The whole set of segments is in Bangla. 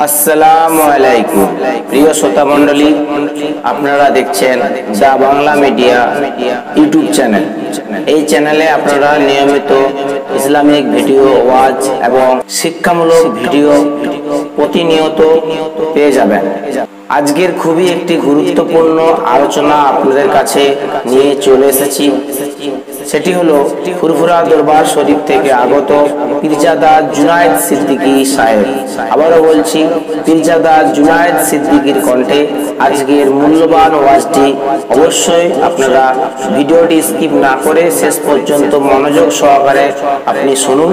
আসসালামু আলাইকুম প্রিয় শ্রোতা মণ্ডলী, আপনারা দেখছেন দা বাংলা মিডিয়া ইউটিউব চ্যানেল। এই চ্যানেলে আপনারা নিয়মিত ইসলামিক ভিডিও, ওয়াজ এবং শিক্ষামূলক ভিডিও প্রতিনিয়ত পেয়ে যাবেন। আজকের খুবই একটি গুরুত্বপূর্ণ আলোচনা আপনাদের কাছে নিয়ে চলে এসেছি। সেটি হলো ফুরফুরা দরবার শরীফ থেকে আগত পীরজাদা জুনায়েদ সিদ্দিকী সাহেব। আবারও বলছি, পীরজাদা জুনায়েদ সিদ্দিকীর কণ্ঠে আজকের মূল্যবান ওয়াজটি। অবশ্যই আপনারা ভিডিওটি স্কিপ না করে শেষ পর্যন্ত মনোযোগ সহকারে আপনি শুনুন।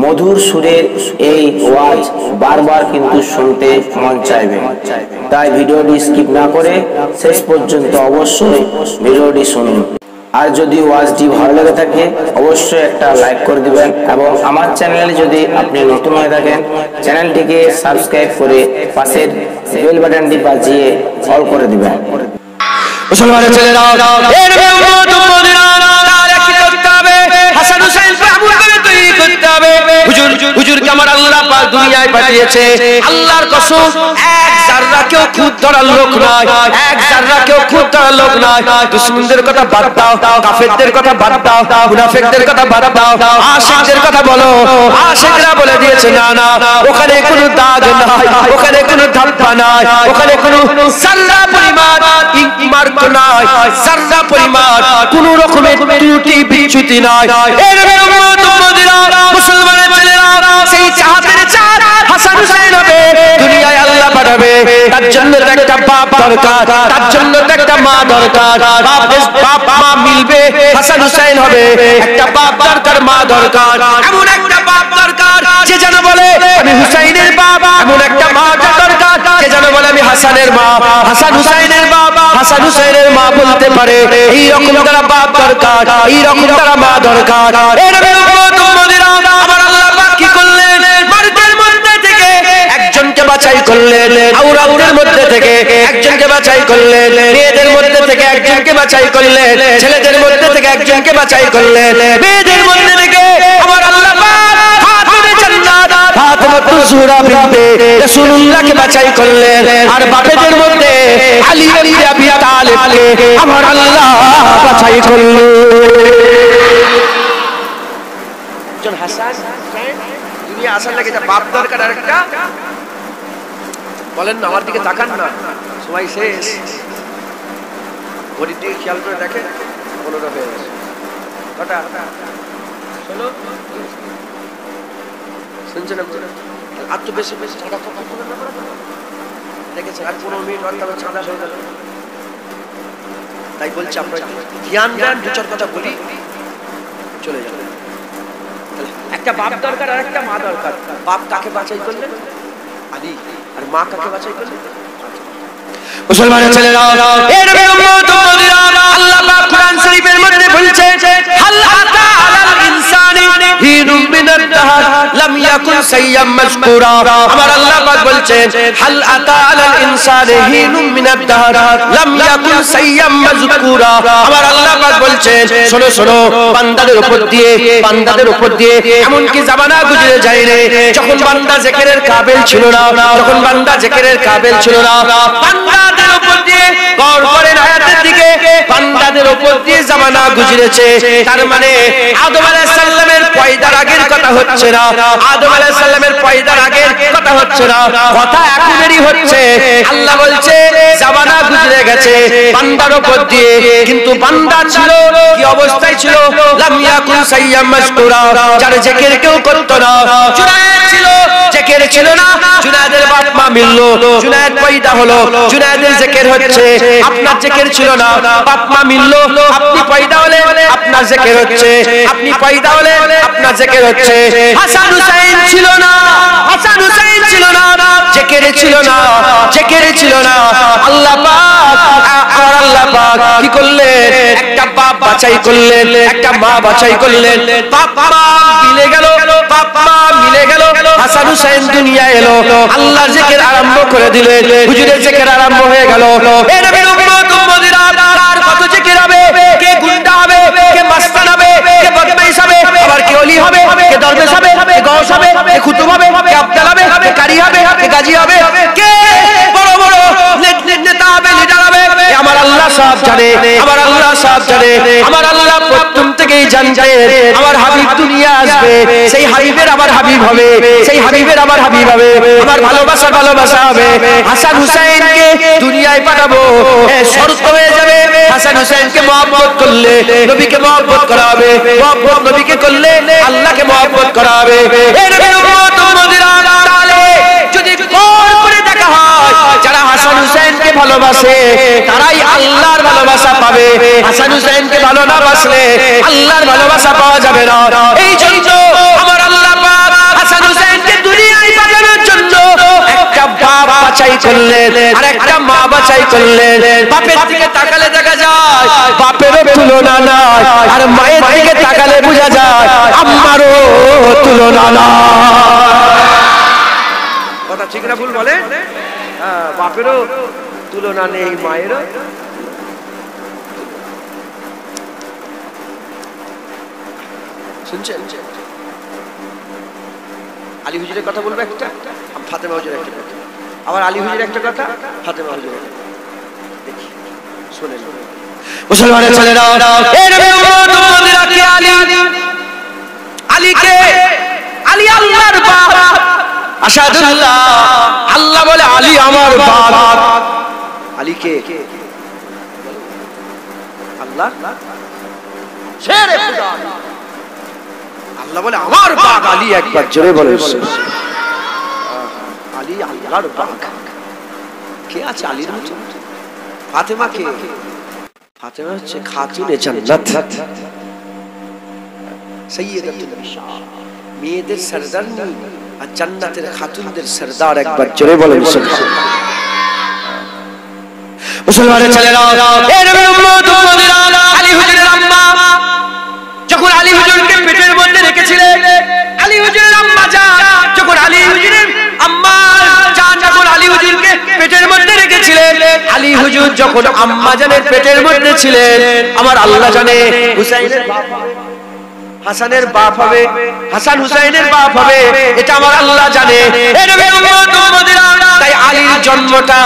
মধুর সুরের এই ওয়াজ বারবার কিন্তু শুনতে মন চাইবে, তাই ভিডিওটি স্কিপ না করে শেষ পর্যন্ত অবশ্যই ভিডিওটি শুনুন। আর যদি ওয়াজটি ভালো লেগে থাকে অবশ্যই একটা লাইক করে দিবেন, এবং আমার চ্যানেলে যদি আপনি নতুন হয়ে থাকেন চ্যানেলটিকে সাবস্ক্রাইব করে পাশের বেল বাটনটি বাজিয়ে অল করে দিবেন। মুসলমানের ছেলেরা, এই নবী উম্মত উম্মতিরা তার কি করতে হবে? হাসান হুসাইন মাহমুদ করে তৈরি করতে হবে। হুজুরকে আমার আল্লাহ পাক দুনিয়ায় পাঠিয়েছে। আল্লাহর কসম, এক জাররা কেউ খুদ ধরার লোক নয়, এক জাররা কেউ খুদ ধরার লোক নয়। দুশমনদের কথা বাদ দাও, কাফেরদের কথা বাদ দাও, মুনাফিকদের কথা বাদ দাও, আশিকদের কথা বলো। আশিকরা বলে দিয়েছে না না, ওখানে কোনো দাগ নাই, ওখানে কোনো ধাপ্পা নাই, ওখানে কোনো জাররা পরিমাণ মার্ক নাই, জাররা পরিমাণ কোন রকমের ত্রুটি বিচ্যুতি নাই। এই নবী উম্মত উম্মতিরা, মুসলমানের ছেলেরা, সেই চাঁদের চাঁদ হাসান হুসাইন হবে, দুনিয়ায় আল্লাহ পাঠাবে। তার জন্য একটা বাপ দরকার, তার জন্য একটা মা দরকার। বাপ মা মিলবে, হাসান হুসাইন হবে। একটা বাপ দরকার, মা দরকার, এমন একটা বাপ দরকার যে যেন বলে আমি হুসাইনের বাবা, এমন একটা মা দরকার যে যেন বলে আমি হাসানের মা, হাসান হুসাইনের বাবা, হাসান হুসাইনের মা বলতে পারে। এই রকম তারা বাপ দরকার, এই রকম তারা মা দরকার। এই নবী উম্মত উম্মতিরা, আমার আল্লাহ পাক কি করলেন? মার্দের মধ্যে থেকে একজনকে বাছাই করলেন, আওরাতের মধ্যে থেকে একজনকে বাছাই করলেন, মেয়েদের মধ্যে থেকে একজনকে বাছাই করলেন, ছেলেদের মধ্যে থেকে একজনকে বাছাই করলেন, মেয়েদের মধ্যে থেকে আমার আল্লাহ পাক ফাতিমা জান্নাত ফাতিমা তুজুরা বিনতে রাসূলুল্লাহকে বাছাই করলেন। আর বাপেদের মধ্যে আলী ইবনে আবি তালিবকে আমার আল্লাহ বাছাই করলেন। একজন হাসান হুসাইন দুনিয়া আসার লাগে যা বাপ দরকার, আরেকটা বলেন না, আমার দিকে তাকান না, সময় শেষ। ঘড়ির দিকে খেয়াল করে দেখেন, 15 হয়ে গেছে। কটা? 16। শুনছেন আপনারা? আর তো বেশি বেশি ছাড়া কথা বলেন না, দেখেছেন? আর 15 মিনিট বাদ তবে ছাড়া হয়ে গেল। তাই বলছি আপনারা ধ্যান দেন, দু চার কথা বলি চলে যাবে। একটা বাপ দরকার আর একটা মা দরকার। বাপ কাকে বাছাই করলেন? আলী। আর মা কাকে বাছাই করলেন? মুসলমানের ছেলেরা, এই নবী উম্মত উম্মতিরা, আল্লাহ পাক কোরআন শরীফের মধ্যে বলছে হাল আতা আলাল ইনসানি হিনুম মিনাদ দাহর লাম ইয়াকুন সাইয়্যাম মাযকুরা। আমার আল্লাহ পাক বলছেন হাল আতা আলাল ইনসানি হিনুম মিনাদ দাহর লাম ইয়াকুন সাইয়্যাম মাযকুরা। আমার আল্লাহ পাক বলছেন শোনো শোনো, বান্দাদের উপর দিয়ে এমন কি জামানা গুজরে যায় রে, যখন বান্দা জিকিরের কাবিল ছিল না, যখন বান্দা জিকিরের কাবিল ছিল না, বান্দাদের উপর দিয়ে গৌর করেন আয়াতের দিকে, বান্দাদের উপর দিয়ে জামানা গুজরেছে। তার মানে আদম আলাইহিস সালামের পয়দার আগের কথা হচ্ছে না, আদম আলাইহিস সালামের পয়দার আগের কথা হচ্ছে না, কথা এখনেরই হচ্ছে। আল্লাহ বলছে জামানা গুজরে গেছে বান্দার উপর দিয়ে, কিন্তু বান্দা ছিল কি অবস্থায় ছিল? লাম ইয়াকুন সাইয়্যাম মাযকুরা, যার জিকির কেউ করত না। জুনায়েদ ছিল, জিকির ছিল না, জুনায়েদের বাপ মা মিললো, জুনায়েদ পয়দা হলো, জুনায়েদের জিকির হচ্ছে, আপনার জিকির ছিল না, বাপ মা মিললো, আপনি পয়দা হলে আপনার জিকির হচ্ছে, আপনি পয়দা হলে আপনার জিকির হচ্ছে। হাসান হুসাইন ছিল না, হাসান হুসাইন ছিল না, জিকির ছিল না, জিকির ছিল না। আল্লাহ পাক, আর আল্লাহ পাক কি করলেন? একটা বাপ বাছাই করলেন, একটা মা বাছাই করলেন। বাপ মা মিলে গেল, বাপ মা মিলে গেল, হাসান হুসাইন দুনিয়া এলো, আল্লাহর জিকির আরম্ভ করে দিলেন, হুজুরের জিকির আরম্ভ হয়ে গেল। এই নবীর উম্মত উম্মতিরা, আর কত জিকির হবে? কে গুন্ডা হবে, কে মাস্তান হবে, কে বদমাইশ হবে, আবার কে ওলি হবে, কে দরবেশ হবে, কে গওস হবে, কে কুতুব হবে, কে আব্দাল হবে, কে কারি হবে, কে গাজী হবে, জানে, আমার আল্লাহ সব জানে। আমার আল্লাহ প্রথম থেকেই জানতেন আমার হাবিব দুনিয়া আসবে, সেই হাবিবের আমার হাবিব হবে, সেই হাবিবের আমার হাবিব হবে, আমার ভালোবাসার ভালোবাসা হবে। হাসান হুসাইনকে দুনিয়ায় পাঠাবো, শর্ত হয়ে যাবে হাসান হুসাইনকে মহব্বত করলে নবীকে মহব্বত করা হবে, মহব্বত নবীকে করলে আল্লাহকে মহব্বত করা হবে। এই নবীর উম্মত উম্মতিরা, তাহলে যদি গৌর করে দেখা হয় যারা হাসান হুসাইনকে ভালোবাসে তারাই আল্লাহর ভালোবাসা পাবে, হাসান হুসাইনকে ভালো না বাসলে আল্লাহর ভালোবাসা পাওয়া যাবে না। এই জন্য আমার আল্লাহ পাক হাসান হুসাইনকে দুনিয়ায় পাঠানোর জন্য একটা বাপ বাছাই করলেন আর একটা মা বাছাই করলেন। বাপের দিকে তাকালে দেখা যায় বাপেরও তুলনা নাই, আর মায়ের দিকে তাকালে বোঝা যায় আম্মারও তুলনা নাই। কথা ঠিক না ভুল বলে? হ্যাঁ, বাপেরও তুলনা নেই, মায়েরও। শুনছেন? আলী হুজুরের কথা বলবো একটা, ফাতেমা হুজুরের একটা কথা, আবার আলী হুজুরের একটা কথা, ফাতেমা হুজুরের দেখি শুনেন। মুসলমানের ছেলেরা, এই নবীর উম্মত উম্মতিরা কি আলী, আলীকে আলী আল্লাহর বাপ, আশহাদুল্লাহ আল্লাহ বলে আলী আমার বাপ। আলীকে আল্লাহ শেরে খুদা আল্লাহ বলে আমার বাপ আলী, একবার জোরে বলেন আলী আল্লাহর বাপ। কে আছে আলীর মতো? ফাতেমা কে? ফাতেমা হচ্ছে খাতুনে জান্নাত, সাইয়্যিদাতুন নিসা, মেয়েদের সরদারনি আর জান্নাতের খাতুনদের সরদার। একবার জোরে বলেন সুবহানাল্লাহ। মুসলমানের ছেলেরা, এই নবীর উম্মত উম্মতিরা, আলী হুজুরের আম্মা যখন আলী হুজুরকে পেটের মধ্যে রেখেছিলেন, আলী হুজুরের আম্মা জান যখন আলী হুজুরের আম্মা জান যখন আলী হুজুরকে পেটের মধ্যে রেখেছিলেন, আলী হুজুর যখন আম্মা জানের পেটের মধ্যে ছিলেন, আমার আল্লাহ জানে হুসাইনের বাপ হবে, হাসানের বাপ হবে, হাসান হুসাইনের বাপ হবে, এটা আমার আল্লাহ জানে। এই নবীর উম্মত উম্মতিরা, তাই আলীর জন্মটা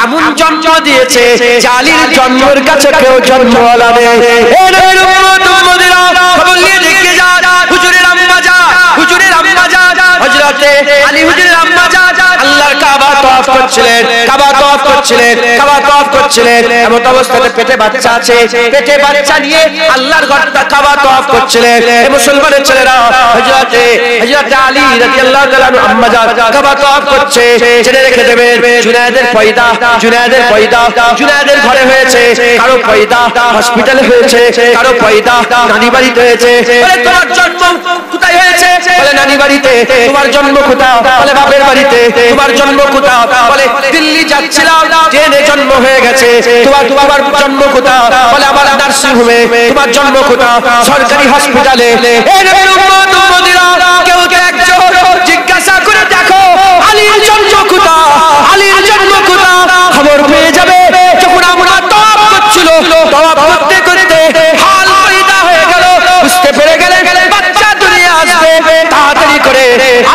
এমন জন্ম দিয়েছে যে আলীর জন্মের কাছে কেউ জন্মওয়ালা নেই। এই নবীর উম্মত উম্মতিরা, খবর নিয়ে দেখে যান হুজুরের আম্মা জান, হুজুরের আম্মা জান হযরতে আলী হুজুরের আম্মা জান আল্লাহর কাবা তওয়াফ করছিলেন, কাবা তওয়াফ করছিলেন, কাবা তওয়াফ করছিলেন। এমন অবস্থাতে পেটে বাচ্চা আছে, পেটে বাচ্চা নিয়ে আল্লাহর ঘরটা কাবা তওয়াফ করছিলেন। এই মুসলমানের ছেলেরা, হযরতে আলী রাদিয়াল্লাহু তাআলা আম্মা জান কাবা তওয়াফ করছে। জেনে রেখে দেবেন জুনায়েদের পয়দা, জুনায়েদের পয়দা জুনায়েদের ঘরে হয়েছে, কারো পয়দা হসপিটালে হয়েছে, কারো পয়দা নানি বাড়িতে হয়েছে। বলে তোমার জন্ম কোথায় হয়েছে? বলে নানি বাড়িতে। তোমার জন্ম কোথায়? বলে বাপের বাড়িতে। তোমার জন্ম কোথায়? বলে দিল্লি যাচ্ছিলাম, ট্রেনে জন্ম হয়ে গেছে। তোমার জন্ম কোথায়? বলে আমার নার্সিং হোমে। তোমার জন্ম কোথায়? সরকারি হসপিটালে। এই নবীর উম্মত উম্মতিরা, কেউ একজন জিজ্ঞাসা করে দেখো আলীর জন্ম কোথায়, আলীর জন্ম কোথায়? খবর পেয়ে যাবে যখন আমরা তওয়াফ করছিল, তওয়াফ করতে করতে হাল পয়দা হয়ে গেল, বুঝতে পেরে গেলেন বাচ্চা দুনিয়া আসবে। তাড়াতাড়ি করে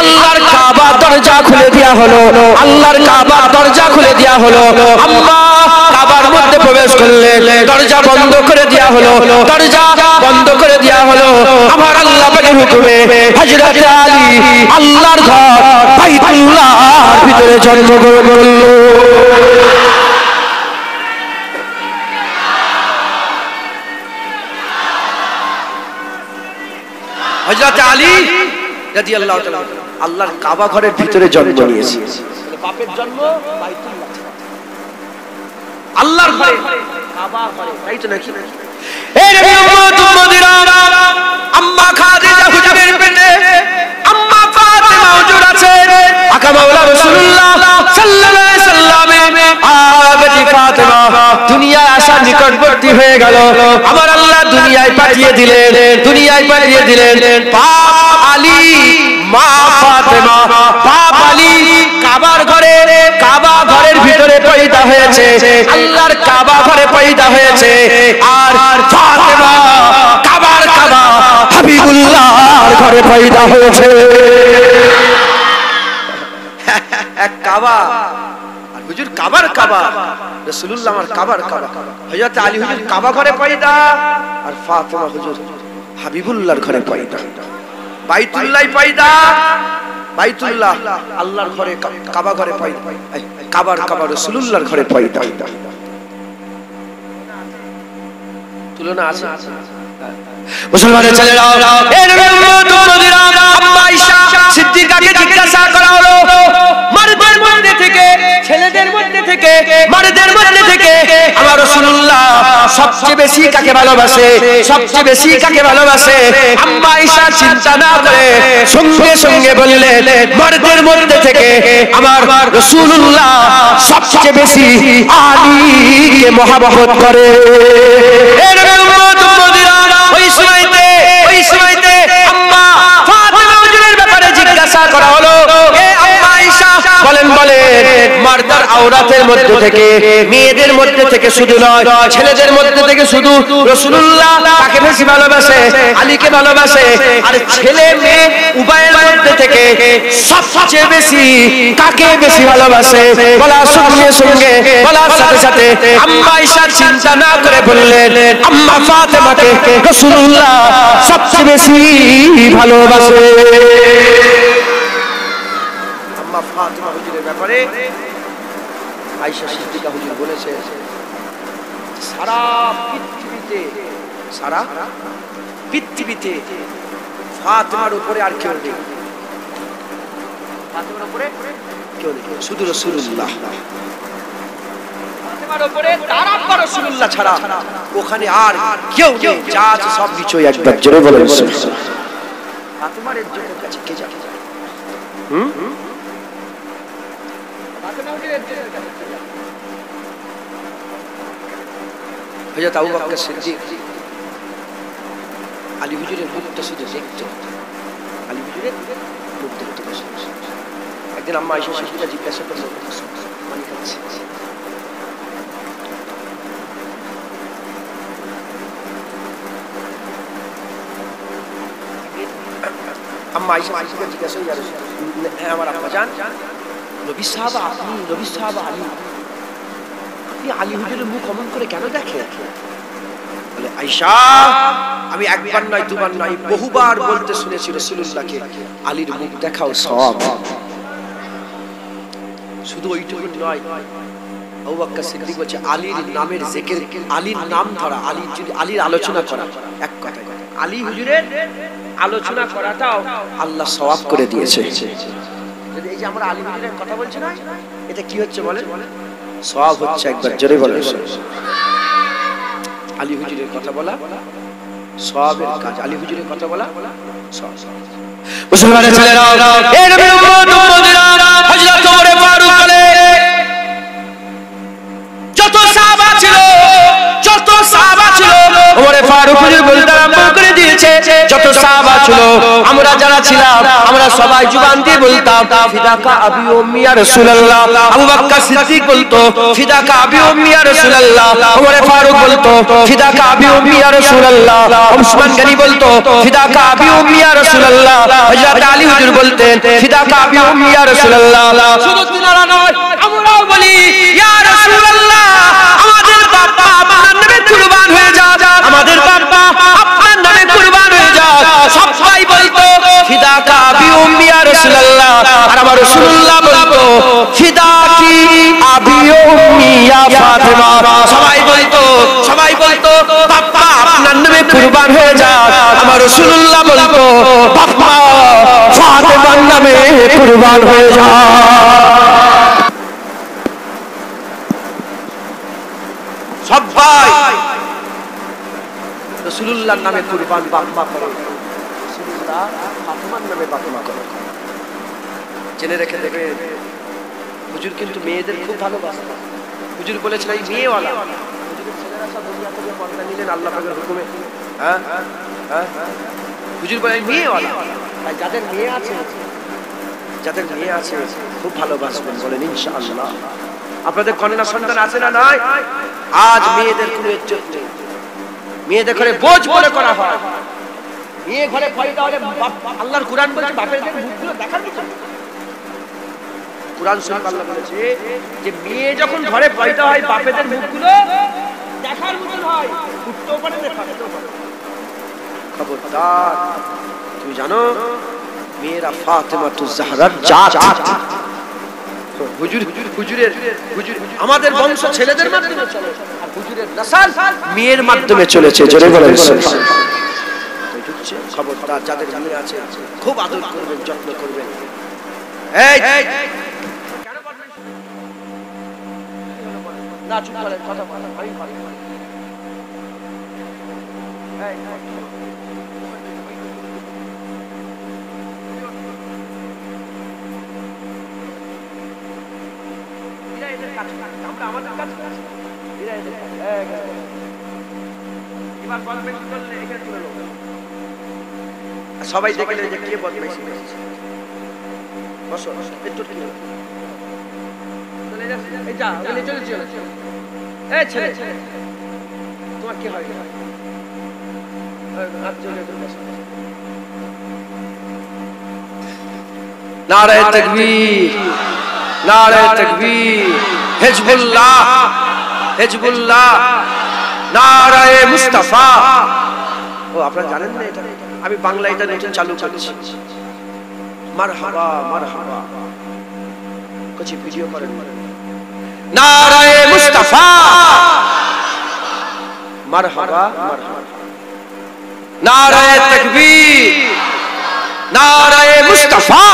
আল্লাহর কাবা দরজা খুলে দেয়া হলো, আল্লাহর কাবা দরজা খুলে দেয়া হলো। আম্মা কাবার মধ্যে প্রবেশ করলেন, দরজা বন্ধ করে দেয়া হলো, দরজা বন্ধ করে দেয়া হলো। আমার আল্লাহ পাকের হুকুমে হযরত আলী আল্লাহর ঘর বাইতুল্লাহর ভিতরে জন্মগ্রহণ করলো। হযরত আলী রাদিয়াল্লাহু তাআলা আল্লাহর কাবা ঘরের ভিতরে জন্ম নিয়েছে। বাপের জন্ম বাইতুল্লাহ, আল্লাহর ঘরে, কাবা ঘরে, তাই তো নাকি? এই নবীর উম্মত উম্মতিরা, আম্মা খাদিজা হুজুরের পেটে আম্মা ফাতেমা হুজুর আছে। আকা মাওলা রাসূলুল্লাহ সাল্লাল্লাহু আলাইহি সাল্লামে আবেদি ফাতেমা দুনিয়ায় আসার নিকটবর্তী হয়ে গেল। আমার আল্লাহ দুনিয়ায় পাঠিয়ে দিলেন, দুনিয়ায় পাঠিয়ে দিলেন বাপ আলী, মা ফাতেমা। বাপ আলী কাবার ঘরে, কাবা ঘরের ভিতরে পয়দা হয়েছে, আল্লাহর কাবা ঘরে পয়দা হয়েছে। আর ফাতেমা কাবার কাবা হাবিবুল্লাহর ঘরে পয়দা হয়েছে। এক কাবা আর হুজুর কাবার কাবা, রাসূলুল্লাহ আমার কাবার কাবা। হযরত আলী হুজুর কাবা ঘরে পয়দা, আর ফাতেমা হুজুর হাবিবুল্লাহর ঘরে পয়দা। বাইতুল্লাহ পয়দা, বাইতুল্লাহ আল্লাহর ঘরে, কাবা ঘরে পয়দা, কাবার কাবা রাসূলুল্লাহর ঘরে পয়দা। তুলনা আছে? মুসলমানের ছেলেরা, এই নবীর উম্মত নবীরা, আম্মা আয়েশা সিদ্দিকাকে জিজ্ঞাসা করা হলো, মারদের মধ্যে থেকে, ছেলেদের মধ্যে থেকে, মারদের মধ্যে থেকে আমার রাসূলুল্লাহ সবচেয়ে বেশি কাকে ভালোবাসে, সবচেয়ে বেশি কাকে ভালোবাসে? আম্মা আয়েশা চিন্তা না করে সঙ্গে সঙ্গে বললেন, মারদের মধ্যে থেকে আমার রাসূলুল্লাহ সবচেয়ে বেশি আলীকে মহব্বত করে। এই নবীর উম্মত নবীরা, ওই সময়তে আম্মা ফাতেমা হুজুরের ব্যাপারে জিজ্ঞাসা করা হলো। এ আম্মা আয়েশা বলেন মারদার আওরাতের মধ্যে থেকে, মেয়েদের মধ্যে থেকে শুধু নয়, ছেলেদের মধ্যে থেকে শুধু রাসূলুল্লাহ কাকে বেশি ভালোবাসে? আলীকে ভালোবাসে। আর ছেলে মেয়ে উভয়ের মধ্যে থেকে সবচেয়ে বেশি কাকে বেশি ভালোবাসে? বলার সঙ্গে সঙ্গে, বলার সাথে সাথে আম্মা আয়েশা চিন্তা না করে বললেন, আম্মা ফাতেমাকে রাসূলুল্লাহ সবচেয়ে বেশি ভালোবাসে। আম্মা ফাতেমা হুজুরের ব্যাপারে আয়েশা সিদ্দিকা হুজুর বলেছে, সারা পৃথিবীতে ফাতেমার উপরে আর কেউ নেই, ফাতেমার উপরে কেউ নেই, শুধু রাসূলুল্লাহ। ফাতেমার উপরে তার আব্বা রাসূলুল্লাহ ছাড়া ওখানে আর কেউ নেই, যা আছে সব বিচয়। একবার জোরে বলেন সুবহানাল্লাহ। ফাতেমার ইজ্জতের কাছে কে যাবে? ফাতেমা হুজুরের ইজ্জতের কাছে কে যাবে? হযরত আবু বকর সিদ্দিক আলী হুজুরের মুখটা শুধু দেখতো, আলী হুজুরের মুখ দেখতে বসে। একদিন আম্মা আয়েশা সিদ্দিকা জিজ্ঞাসা করলেন, পানি খাচ্ছে? আম্মা আয়েশা সিদ্দিকা জিজ্ঞাসা করলেন, হ্যাঁ আমার আব্বা জান, নবী সাহাবা আপনি, নবী সাহাবা আলী, আপনি আলী হুজুরের মুখ অমন করে কেন দেখেন? বলে, আয়েশা আমি একবার নয়, দুবার নয়, বহুবার বলতে শুনেছি রাসূলুল্লাহকে, আলীর মুখ দেখাও সওয়াব। শুধু ওইটুকু নয়, আবু বকর সিদ্দিক বলছে, আলীর নামের জিকির, আলীর নাম ধরা, আলীর আলোচনা করা, এক কথায় আলী হুজুরের আলোচনা করাটাও আল্লাহ সওয়াব করে দিয়েছে। যদি এই যে আমরা আলী হুজুরের কথা বলছি না, এটা কি হচ্ছে বলেন? সওয়াব হচ্ছে। একবার জোরে বলেন, আলী হুজুরের কথা বলা সওয়াবের কাজ, আলী হুজুরের কথা বলা সওয়াব। মুসলমানের ছেলেরা, এই নবীর উম্মত উম্মতিরা, হযরত ওমর ফারুক বলে, যত সাহাবা ছিল ওমর ফারুক হুজুর বলতে আরম্ভ করে দিয়েছে, যত সাহাবা ছিল, আমরা যারা ছিলাম, আমরা সবাই জুবান দিয়ে বলতাম, ফিদাকা আবি উম্মি ইয়া রাসূলুল্লাহ। আবু বকর সিদ্দিক বলতো, ফিদাকা আবি উম্মি ইয়া রাসূলুল্লাহ। ওমর ফারুক বলতো, ফিদাকা আবি উম্মি ইয়া রাসূলুল্লাহ। উসমান গনি বলতো, ফিদাকা আবি উম্মি ইয়া রাসূলুল্লাহ। হযরত আলী হুজুর বলতেন, ফিদাকা আবি উম্মি ইয়া রাসূলুল্লাহ। শুধু তিনারা নয়, আমরাও বলি, ইয়া রাসূলুল্লাহ, আমাদের বাবা আপনার নামে কুরবান হয়ে যাক, আমাদের বাবা আপনার নামে কুরবান হয়ে যাক। সবাই বলতো, ফিদাকা আবি উম্মি ইয়া রাসূলুল্লাহ। আর আমার রাসূলুল্লাহ বলতো, ফিদাকি আবি উম্মি ইয়া ফাতেমা। সবাই বলতো, বাবা আপনার নামে কুরবান হয়ে যাক। আমার রাসূলুল্লাহ বলতো, বাবা ফাতেমার নামে কুরবান হয়ে যাক। সবাই রাসূলুল্লাহর নামে কুরবান বাবা করে, রাসূলুল্লাহ ফাতেমার নামে বাবা করে। জেনে রেখে দেবে, হুজুর কিন্তু মেয়েদের খুব ভালোবাসেন। হুজুর বলেছেন, এই মেয়েওয়ালা হুজুরের ছেলেরা সব দুনিয়া থেকে পর্দা নিলেন আল্লাহ পাকের হুকুমে। হুজুর বলেন মেয়েওয়ালা, তাই যাদের মেয়ে আছে খুব ভালোবাসবেন, বলেন ইনশাআল্লাহ। আপনাদের কন্যা সন্তান আছে না নাই? আজ মেয়েদের কোনো ইজ্জত নেই, মেয়েদের ঘরে বোঝ বলে করা হয়। মেয়ে ঘরে পয়দা হলে আল্লাহর কুরআন বলছে, বাপের মুখগুলো দেখার কিছু, কুরআন শরীফ আল্লাহ বলেছে যে মেয়ে যখন ঘরে পয়দা হয় বাপেদের মুখগুলো দেখার মতন হয়, উঠতেও পারে না থাকতেও পারে। খবরদার, তুমি জানো মেয়েরা ফাতেমাতুজ জাহরার জাত। হুজুর হুজুরের হুজুর আমাদের বংশ ছেলেদের মাধ্যমে চলে, আর হুজুরের নাসাল মেয়ের মাধ্যমে চলেছে। জোরে বলেন সুবহানাল্লাহ। খবরদার, যাদের মেয়ে আছে খুব আদর করবেন, যত্ন করবেন। এই কেন বলবেন না? চুপ করেন, কথা বলেন। আমি পারি। এই আমরা আমাদের কাজ করছি, এবার বদমাইশি করলে এখানে তুলে নেব। সবাই দেখে যে কে বদমাইশি করেছে। বসো, একটু চলে যাচ্ছে। এই যা, ওখানে চলে চলে। এই ছেলে, তোমার কি হয়? নারে তাকবীর, নারে তাকবীর, হিজবুল্লাহ, হিজবুল্লাহ, নারায়ে মুস্তাফা। ও আপনারা জানেন না এটা? আমি বাংলা এটা নতুন চালু করেছি। মারহাবা মারহাবা, কিছু ভিডিও করেন। নারায়ে মুস্তাফা, মারহাবা মারহাবা, নারায়ে তাকবীর, নারায়ে মুস্তাফা,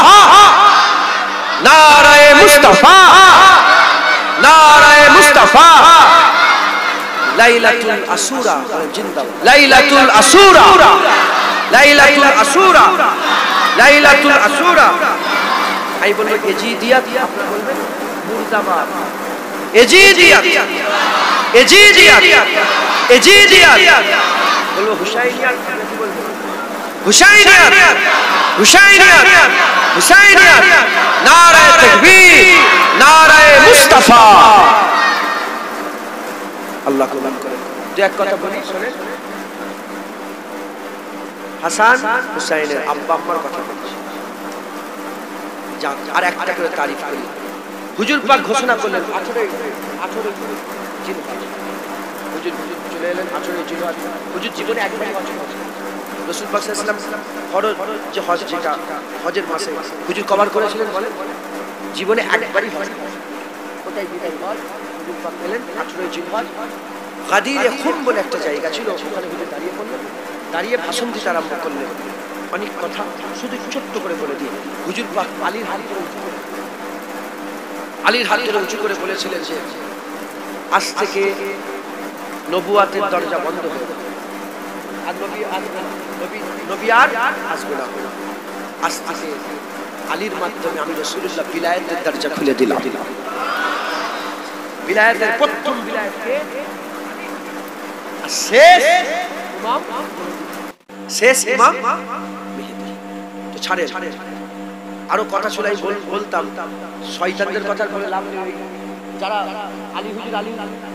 নারায়ে মুস্তাফা, নারায়ে মুস্তাফা। লাইলাতুল আসুরা জিন্দাবাদ, লাইলাতুল আসুরা, লাইলাতুল আসুরা, লাইলাতুল আসুরা। আমি বলবো এজিদিয়াত, আপনি বলবেন মুর্দাবাদ। এজিদিয়াত, এজিদিয়াত, এজিদিয়াত। বলবো হুসাইনিয়াত, কি বলবো? হুসাইনিয়াত, হুসাইনিয়াত, হুসাইনিয়াত। নারায়ে তাকবীর, নারায়ে মুস্তাফা। আল্লাহ কবুল করে। যে এক কথা বলি শুনেন, হাসান হুসাইনের আব্বা আম্মার কথা বলছি। আর একটা করে তারিফ করি। হুজুর পাক ঘোষণা করলেন 18 জিলহজ। হুজুর চলে এলেন 18 জিলহজ। হুজুর জীবনে একবারই হজ করেছেন। রাসূল পাক সাল্লাল্লাহু আলাইহি ওয়াসাল্লাম ফরজ যে হজ, যেটা হজের মাসে হুজুর কভার করেছিলেন, বলেন জীবনে একবারই হজ। ওটাই বিদায় হজ। হুজুর পাক এলেন 18 জিলহজ। গাদিরে খুম বলে একটা জায়গা ছিল, ওখানে হুজুর দাঁড়িয়ে পড়লেন। দাঁড়িয়ে ভাষণ দিতে আরম্ভ করলেন। অনেক কথা শুধু ছোট্ট করে বলে দিয়ে হুজুর পাক আলীর হাত ধরে উঁচু করে, আলীর হাত ধরে উঁচু করে বলেছিলেন যে আজ থেকে নবুয়াতের দরজা বন্ধ হয়ে যাবে, আর নবী আর আসবে না। আজ থেকে আলীর মাধ্যমে আমি রাসূলুল্লাহ বিলায়াতের দরজা খুলে দিলাম। বিলায়াতের প্রথম বিলায়াতকে শেষ ইমাম মেহেদী। তো ছাড়ে আরো কথা ছিল, বলতাম শয়তানদের কথা বলে লাভ নেই। যারা আলী হুজুর আলী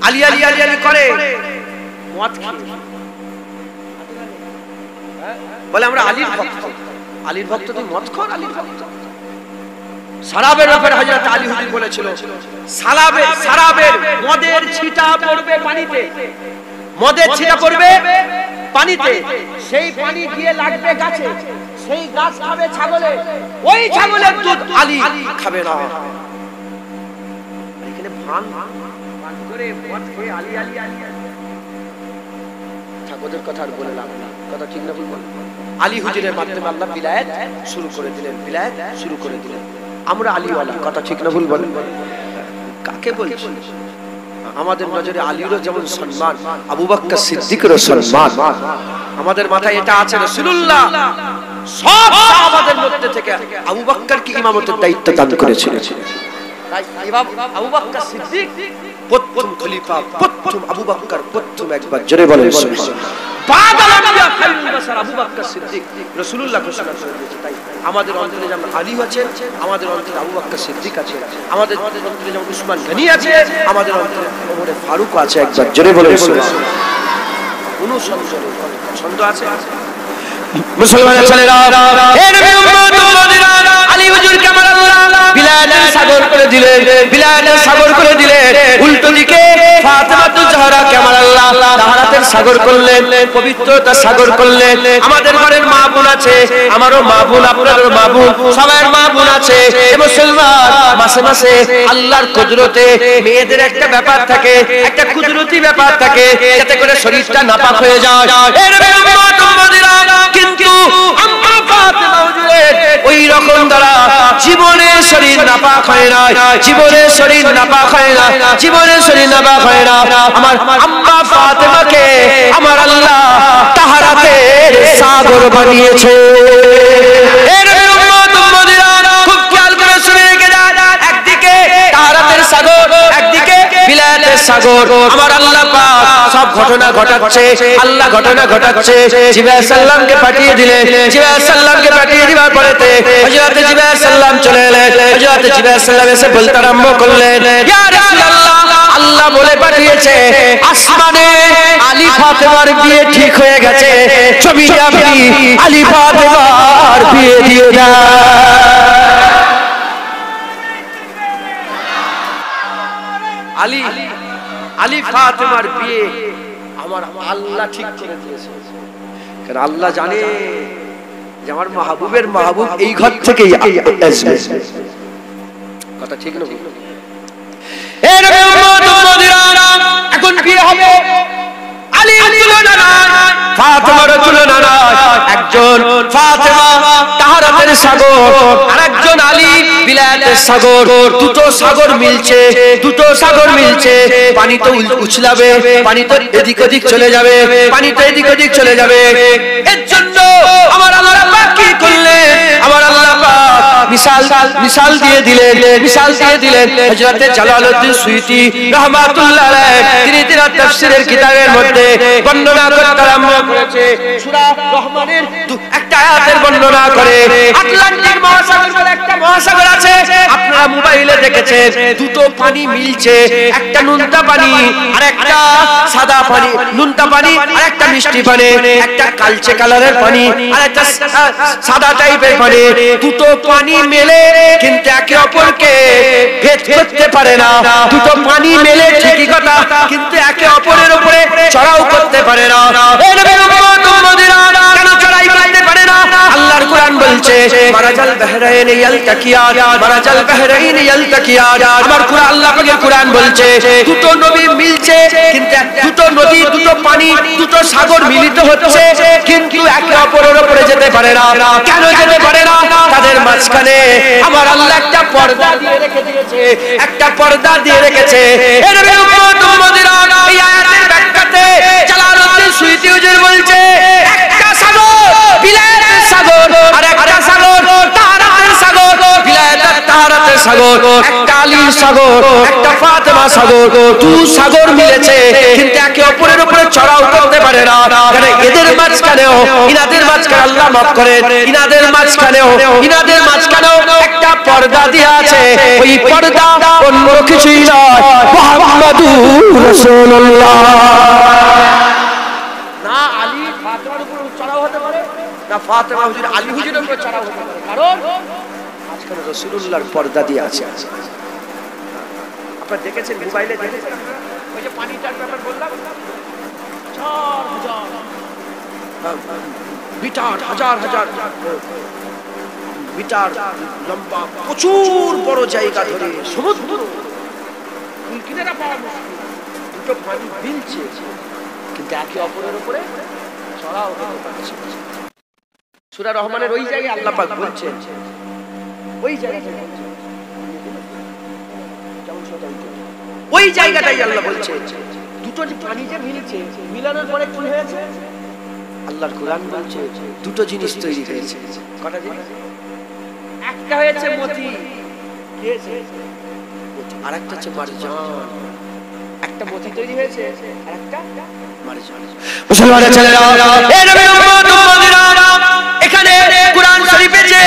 আলী আলী আলী আলী করে মদ খেয়ে বলে আমরা আলীর ভক্ত। আলীর ভক্ত তুই মদ খোর? আলীর ভক্ত। সারাবের ব্যাপারে হযরত আলী হুজুর বলেছিল, সারাবের মদের ছিটা পড়বে পানিতে, মদের ছিটা পড়বে পানিতে, সেই পানি গিয়ে লাগবে গাছে, সেই গাছ খাবে ছাগলে, ওই ছাগলের দুধ আলী খাবে না। এখানে ভান করে মদ খেয়ে আলী আলী আলী ঠাকুরের কথা আর বলে লাভ না। কথা ঠিক না ভুল বলেন? আলী হুজুরের মাধ্যমে আল্লাহ বিলায়াত শুরু করে দিলেন, বিলায়াত শুরু করে দিলেন। আমরা আলীওয়ালা। কথা ঠিক না ভুল বলেন? কাকে বলছি? আমাদের নজরে আলীরও যেমন সম্মান, আবু বকর সিদ্দিকেরও সম্মান। আমাদের মাথায় এটা আছে, রাসূলুল্লাহ সব সাহাবাদের মধ্যে থেকে আবু বকরকে ইমামতের দায়িত্ব দান করেছিলেন। তাই আবু বকর সিদ্দিক প্রথম খলিফা, প্রথম আবু বকর, প্রথম একবার জোরে বলেন সুবহানাল্লাহ। বাদাল আম্বিয়া খায়রুল বাশার আবু বকর সিদ্দিক রাসূলুল্লাহ ঘোষণা করে দিয়েছে। তাই আমাদের অন্তরে যেমন আলী আছে, আমাদের অন্তরে আবু বকর সিদ্দিক আছে, আমাদের অন্তরে যেমন উসমান গনি আছে, আমাদের অন্তরে ওমর ফারুক আছে। একবার জোরে বলেন সুবহানাল্লাহ। কোনো ছন্দ আছে? মুসলমানের ছেলেরা, হে নবী উম্মত আলী হুজুর কে আমার আল্লাহ বিলায়াত বিলায়াতের সাগর করে দিলেন, বিলায়াতের সাগর করে দিলেন। উল্টো দিকে ফাতেমাতুজ জাহরাকে আমার আল্লাহ তাহারাতের সাগর করলেন, পবিত্রতার সাগর করলেন। আমাদের ঘরের মা বোন আছে, আমারও মা বোন, আপনারও মা বোন, সবার মা বোন আছে। মুসলমান মাসে মাসে আল্লাহর কুদরতে মেয়েদের একটা ব্যাপার থাকে, একটা কুদরতি ব্যাপার থাকে, যাতে করে শরীরটা নাপাক হয়ে যায়। কিন্তু আমরা ফাতেমা হুজুরের ওই রকম দ্বারা জীবনে শরীর নাপাক হয় না, জীবনে শরীর নাপাক হয় না, জীবনে শরীর নাপাক হয় না। আমার আম্মা ফাতেমাকে আমার আল্লাহ তাহারাতের সাগর বানিয়েছে। এর উম্মত উম্মতিরা খুব খেয়াল করে শুনে রেখে যান, একদিকে তাহারাতের সাগর, একদিকে বিলায়াতের সাগর। আমার আল্লাহ পাক সব ঘটনা ঘটাচ্ছে, আল্লাহ ঘটনা ঘটাচ্ছে। জিবরাইল সাল্লামকে পাঠিয়ে দিলেন, জিবরাইল সাল্লামকে পাঠিয়ে দিবার পরেতে হযরত জিবরাইল সাল্লাম চলে এলেন। হযরত জিবরাইল সাল্লাম এসে বলতে আরম্ভ করলেন, ইয়া রাসূলুল্লাহ, আল্লাহ বলে পাঠিয়েছে আসমানে আলী ফাতেমার বিয়ে ঠিক হয়ে গেছে, জমিনে আপনি আলী ফাতেমার বিয়ে দিয়ে দেন। আলী আলী ফাতেমার বিয়ে আমার আল্লাহ ঠিক করে দিয়েছে। কারণ আল্লাহ জানে যে আমার মাহবুবের মাহবুব এই ঘর থেকেই আসবে। কথা ঠিক না? এখন বিয়ে হবে, আলীর তুলনা নাই, ফাতেমার তুলনা নাই। একজন ফাতেমা তাহারাতের সাগর, আরেকজন আলী বিলায়াতের সাগর। দুটো সাগর মিলছে, দুটো সাগর মিলছে। পানি তো উছলাবে, পানি তো এদিক ওদিক চলে যাবে, পানি তো এদিক ওদিক চলে যাবে। এর জন্য আমার আল্লাহ পাক কি করলেন? আমার আল্লাহ পাক মিসাল দিয়ে দিলেন, মিসাল দিয়ে দিলেন। হযরত জালালউদ্দিন সুয়ুতী রাহমাতুল্লাহ আলাইহি তিনি তার তাফসীরের কিতাবের মধ্যে বর্ণনা করতে আরম্ভ করেছে। সূরা রহমানের একটা আয়াতের বর্ণনা করে। আটলান্টিক মহাসাগর বলে একটা মহাসাগর আছে, আপনারা মোবাইলে দেখেছেন। দুটো পানি মিলছে, একটা নুনতা পানি আর একটা সাদা পানি, নুনতা পানি আর একটা মিষ্টি পানি, একটা কালচে কালারের পানি আর একটা সাদা টাইপের পানি। দুটো পানি মেলে কিন্তু একে অপরকে ভেদ করতে পারে না। দুটো পানি মেলে ঠিকই কথা, কিন্তু একে অপরের উপরে চড়াও করতে পারে না। কেন চড়াই করতে পারে না? আল্লাহর কোরআন বলছে মারাজাল বাহরাইন ইয়ালতাকিয়ান, মারাজাল বাহরাইন ইয়ালতাকিয়ান। আমার কোরআন, আল্লাহ পাকের কোরআন বলছে দুটো নবী মিলছে, কিন্তু দুটো নদী, দুটো পানি, দুটো সাগর মিলিত হচ্ছে, কিন্তু একে অপরের উপরে যেতে পারে না। কেন যেতে পারে না? তাদের মাঝখানে আমার আল্লাহ একটা পর্দা দিয়ে রেখে দিয়েছে, একটা পর্দা দিয়ে রেখেছে। এর উম্মত উম্মতিরা এই আয়াতের ব্যাখ্যাতে জালালউদ্দিন সুয়ুতী হুজুর বলছে একটা সাগর বিলায়াতের সাগর, আর একটা সাগর তাহারাতের সাগর। বিলায়াতের তাহারাতের সাগর, একটা আলীর সাগর, একটা ফাতেমা সাগর। দু সাগর মিলেছে, কিন্তু একে অপরের উপরে চড়াও করতে পারে না। কারণ এদের মাঝখানেও, ইনাদের মাঝখানে আল্লাহ মাফ করেন, ইনাদের মাঝখানেও একটা পর্দা দেয়া আছে। ওই পর্দা অন্য কিছুই নয়, মুহাম্মাদুর রাসূলুল্লাহ। না আলী ফাতেমার উপর চড়াও হতে পারে, না ফাতেমা হুজুর আলী হুজুরের উপর চড়াও হতে পারে। কারণ মাঝখানে রাসূলুল্লাহর পর্দা দিয়ে আছে। আপনারা দেখেছেন, মোবাইলে দেখেছেন, ওই যে পানিটার ব্যাপার বললাম, মিটার, হাজার হাজার মিটার লম্বা, প্রচুর বড় জায়গা ধরে সমুদ্র, কিনারা পাওয়া মুশকিল। দুটো পানি মিলছে, কিন্তু একে অপরের উপরে চড়াও হতে পারছে। সূরা রহমানের ওই জায়গায় আল্লাহ পাক বলছেন, ওই জায়গাটাই ওই জায়গাটাই আল্লাহ বলছে দুটো পানি যে মিলছে, মিলানোর পরে কি হয়েছে? আল্লাহর কোরআন বলছে দুটো জিনিস তৈরি হয়েছে। কটা জিনিস? একটা হয়েছে মতি, আর একটা হচ্ছে মারজান। একটা মতি তৈরি হয়েছে, আর একটা মারজান। মুসলমানের ছেলেরা, এই নবীর উম্মত উম্মতিরা, এখানে কোরআন শরীফে যে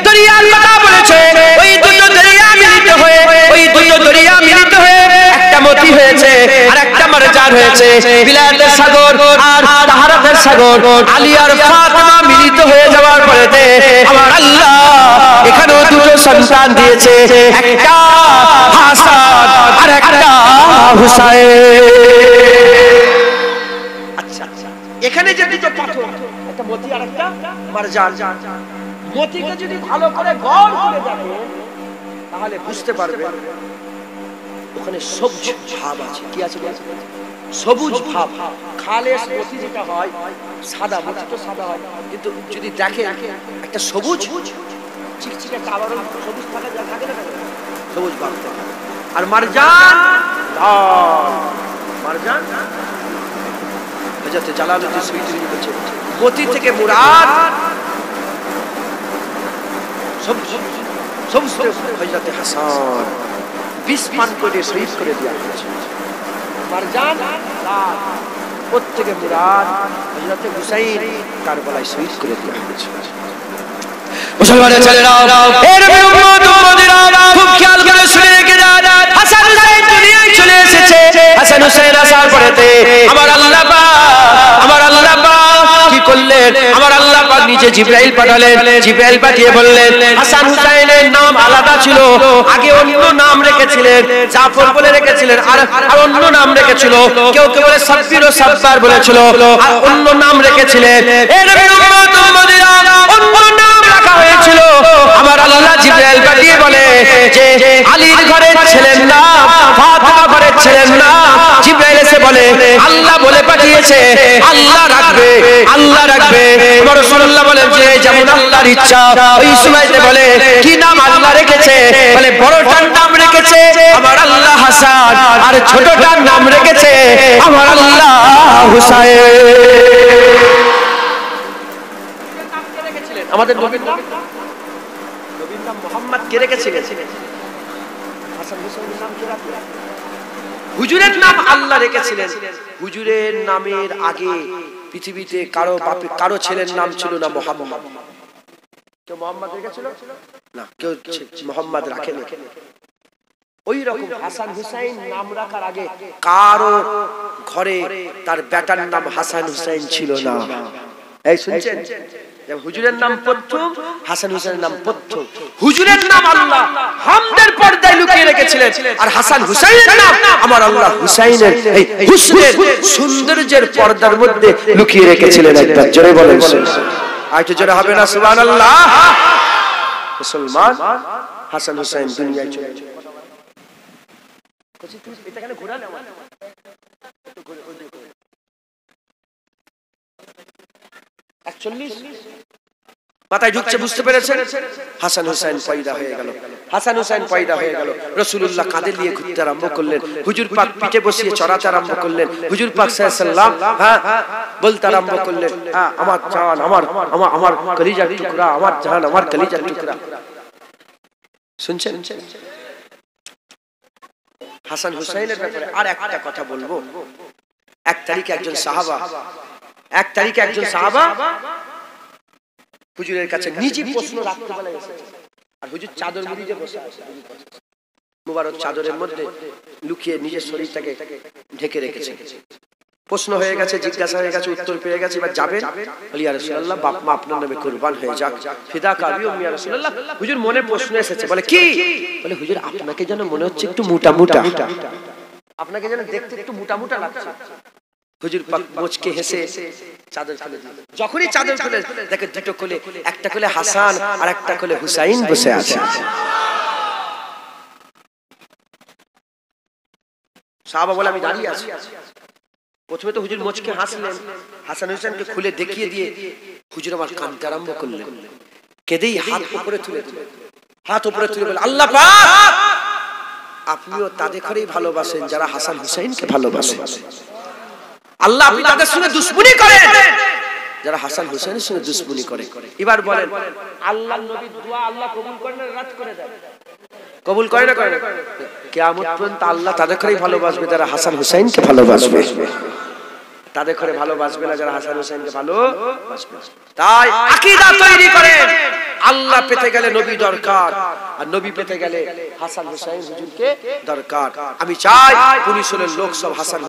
দরিয়ার কথা বলেছে, ওই দুটো দরিয়া মিলিত হয়ে, ওই দুটো দরিয়া মিলিত হয়ে একটা মতি হয়েছে, আর একটা মারজান হয়েছে। বিলায়াতের সাগর আর তাহারাতের সাগর, আলী আর ফাতেমা মিলিত হয়ে যাওয়ার পরেতে আমার আল্লাহ এখানেও দুটো সন্তান দিয়েছে, একটা হাসান আর একটা হুসাইন। আচ্ছা, এখানে যে দুটো পাথর, একটা মতি আর একটা মারজান, মতিকে যদি ভালো করে গড় করে দেখেন তাহলে বুঝতে পারবেন ওখানে সবুজ ভাব আছে। কি আছে? সবুজ ভাব। খালেস মতি যেটা হয় সাদা, মতি তো সাদা হয়, কিন্তু যদি দেখেন একটা সবুজ চিকচিকে একটা আবরণ সবুজ থাকে, যা থাকে না সবুজ ভাব। আর মারজান লাল, মারজান হযরত জালালউদ্দিন সুয়ুতী বলেছে মতি থেকে মুরাদ সবুজ সবুজ হযরত হাসান 20 পান করে শহীদ করে দেওয়া হয়েছে। মারজান লাল, প্রত্যেকে মুরাদ হযরত হুসাইন কারবালায় শহীদ করে দেওয়া হয়েছে। মুসলমানের ছেলেরা, এর উম্মত উম্মতিরা খুব খেয়াল করে শুনে রেখে যান, হাসান হুসাইন দুনিয়ায় চলে এসেছে। হাসান হুসাইন আসার পরেতে আমার আল্লাহ পাক কি করলেন? আমার আল্লাহ পাক নিজে জিবরাইল পাঠালেন। জিবরাইল পাঠিয়ে বললেন হাসান হুসাইনের নাম আলাদা ছিল, আগে অন্য নাম রেখেছিলেন, জাফর বলে রেখেছিলেন, আর অন্য নাম রেখেছিল, কেউ কেউ বলে সাব্বির ও সাব্বার বলেছিল, আর অন্য নাম রেখেছিলেন। এর উম্মত উম্মতিরা অন্য নাম রাখা হয়েছিল। আমার আল্লাহ জিবরাইল পাঠিয়ে বলে যে আলীর ঘরের ছেলের নাম, ফাতিমা ঘরের ছেলের নাম। জিবরাইল এসে বলে আল্লাহ বলে পাঠিয়েছে, আল্লাহ রাখবে, আল্লাহ রাখবে। রাসূলুল্লাহ বলেন যে যেমন আল্লাহর ইচ্ছা। ওই সময়তে বলে কি নাম আল্লাহ রেখেছে? বলে বড়টার নাম রেখেছে আমার আল্লাহ হাসান, আর ছোটটার নাম রেখেছে আমার আল্লাহ হুসাইন। আমাদের নবীর নাম মুহাম্মদ কে রেখেছিলেন? হাসান হুসাইনের নাম কে রাখলেন? হুজুরের নাম আল্লাহ রেখেছিলেন। হুজুরের নামের আগে পৃথিবীতে কারো ছেলের নাম ছিল না মুহাম্মদ। কেউ মুহাম্মদ রেখেছিল না, কেউ মুহাম্মদ রাখেনি। ওই রকম হাসান হুসাইন নাম রাখার আগে কারো ঘরে তার বেটার নাম হাসান হুসাইন ছিল না। এই শুনছেন? হুজুরের নাম প্রথম, হাসান হুসাইনের নাম প্রথম। হুজুরের নাম আল্লাহ হামদের পর্দায় লুকিয়ে রেখেছিলেন, আর হাসান হুসাইনের নাম আমার আল্লাহ হুসাইনের এই হুসনের সৌন্দর্যের পর্দার মধ্যে লুকিয়ে রেখেছিলেন। একবার জোরে বলেন, আরেকটু জোরে হবে না সুবহানাল্লাহ? মুসলমান হাসান হুসাইন দুনিয়ায় চলে গেছে। এটা কেন ঘোরা না? মাথায় ঢুকছে, বুঝতে পেরেছেন? হাসান হুসাইন পয়দা হয়ে গেল। হাসান হুসাইন পয়দা হয়ে গেল। রাসূলুল্লাহ কাঁধে নিয়ে ঘুরতে আরম্ভ করলেন। হুজুর পাক পিঠে বসিয়ে চড়াতে আরম্ভ করলেন। হুজুর পাক সাল্লাল্লাহু বলতে আরম্ভ করলেন, আমার জান, আমার কলিজার টুকরা, আমার জান, আমার কলিজার টুকরা। শুনছেন? হাসান হুসাইনের ব্যাপারে আর একটা কথা বলবো। এক তারিখে একজন সাহাবা হুজুরের কাছে নিজে প্রশ্ন রাখতে বলে এসেছে। আর হুজুর চাদর মুড়ি যে বসে আছে, মুবারক চাদরের মধ্যে লুকিয়ে নিজের শরীরটাকে ঢেকে রেখেছে। প্রশ্ন হয়ে গেছে, জিজ্ঞাসা হয়ে গেছে, উত্তর পেয়ে গেছে। এবার যাবেন, ইয়া রাসূলুল্লাহ বাপ মা আপনার নামে কুরবান হয়ে যাক, ফিদাকা আবি উম্মি ইয়া রাসূলুল্লাহ। হুজুর মনে প্রশ্ন এসেছে, বলে কি? বলে হুজুর আপনাকে যেন মনে হচ্ছে একটু মোটা মোটা, আপনাকে যেন দেখতে একটু মোটা মোটা লাগছে। হুজুর পাক মুচকে হেসে চাদর খুলে দিলেন। যখনই চাদর খুলে দেখে দুটো কোলে, একটা কোলে হাসান আর একটা কোলে হুসাইন বসে আছে। সাহাবা বলে আমি দাঁড়িয়ে আছি। প্রথমে তো হুজুর মুচকে হাসলেন, হাসান হুসাইনকে খুলে দেখিয়ে দিয়ে হুজুর আমার কাঁদতে আরম্ভ করলেন। কেঁদেই হাত উপরে তুলে দিলেন। হাত উপরে তুলে বলে আল্লাহ পাক আপনিও তাদের ঘরেই ভালোবাসেন যারা হাসান হুসাইনকে ভালোবাসেন। আল্লাহ আপনি তাদের সঙ্গে দুশমনি করেন যারা হাসান হুসাইনের সঙ্গে দুশমনি করে। এবার বলেন আল্লাহর নবীর দোয়া আল্লাহ কবুল করে না রাদ করে দেয়? কবুল করে না, করে না? কিয়ামত পর্যন্ত আল্লাহ তাদের ঘরেই ভালোবাসবে যারা হাসান হুসাইনকে ভালোবাসবে। তাদের ঘরে ভালোবাসবে না যারা হাসান হুসাইনকে ভালোবাসবে। তাই আকীদা তৈরি করেন। আল্লাহ পেতে গেলে নবী দরকার, আর নবী পেতে গেলে হাসান হুসাইন হুজুরকে দরকার। আমি চাই পুলিশের লোক সব হাসান